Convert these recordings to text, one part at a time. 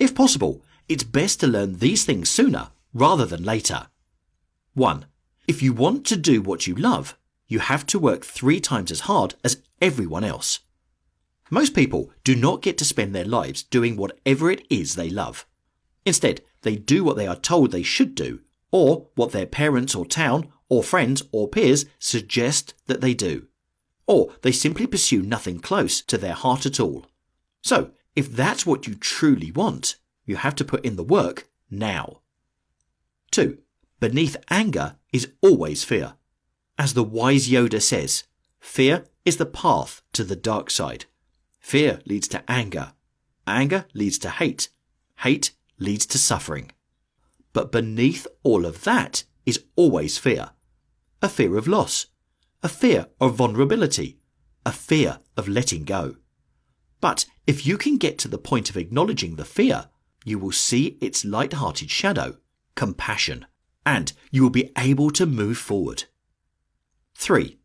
If possible, it's best to learn these things sooner rather than later. 1. If you want to do what you love, you have to work 3 times as hard as everyone else. Most people do not get to spend their lives doing whatever it is they love. Instead, they do what they are told they should do, or what their parents or town or friends or peers suggest that they do. Or they simply pursue nothing close to their heart at all. So, if that's what you truly want, you have to put in the work now. 2. Beneath anger is always fear. As the wise Yoda says, fear is the path to the dark side. Fear leads to anger. Anger leads to hate. Hate leads to suffering. But beneath all of that is always fear. A fear of loss. A fear of vulnerability. A fear of letting go. But if you can get to the point of acknowledging the fear, you will see its light-hearted shadow, compassion, and you will be able to move forward. 3.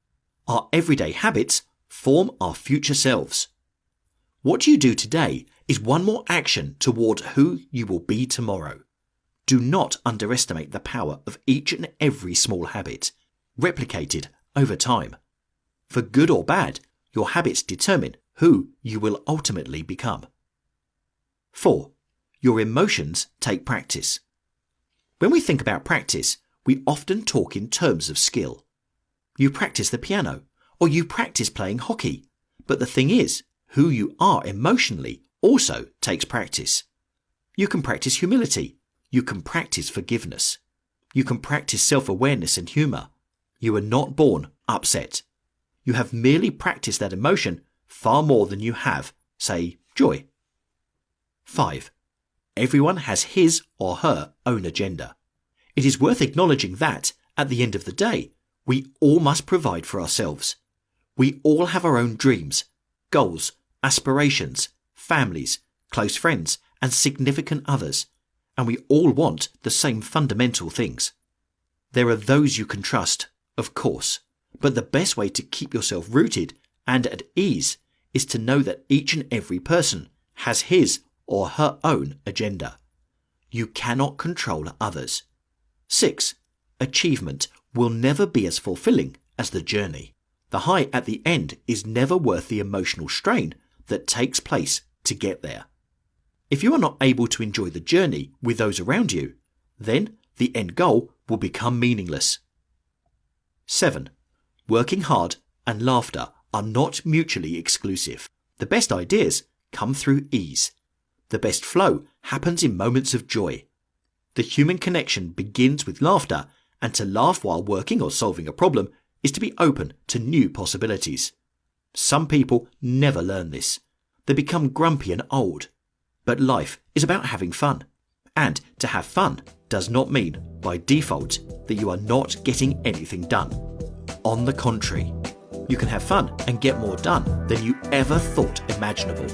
Our everyday habits form our future selves. What you do today is one more action toward who you will be tomorrow. Do not underestimate the power of each and every small habit, replicated over time. For good or bad, your habits determine who you will ultimately become. 4. Your emotions take practice. When we think about practice, we often talk in terms of skill. You practice the piano, or you practice playing hockey. But the thing is, who you are emotionally also takes practice. You can practice humility. You can practice forgiveness. You can practice self-awareness and humour. You are not born upset. You have merely practiced that emotion far more than you have, say, joy. 5. Everyone has his or her own agenda. It is worth acknowledging that, at the end of the day, we all must provide for ourselves. We all have our own dreams, goals, aspirations, families, close friends, and significant others, and we all want the same fundamental things. There are those you can trust, of course, but the best way to keep yourself rooted and at ease is to know that each and every person has his or her own agenda. You cannot control others. 6. Achievement will never be as fulfilling as the journey. The high at the end is never worth the emotional strain that takes place to get there. If you are not able to enjoy the journey with those around you, then the end goal will become meaningless. 7. Working hard and laughter are not mutually exclusive. The best ideas come through ease. The best flow happens in moments of joy. The human connection begins with laughter, and to laugh while working or solving a problem is to be open to new possibilities. Some people never learn this. They become grumpy and old. But life is about having fun. And to have fun does not mean, by default, that you are not getting anything done. On the contrary, you can have fun and get more done than you ever thought imaginable.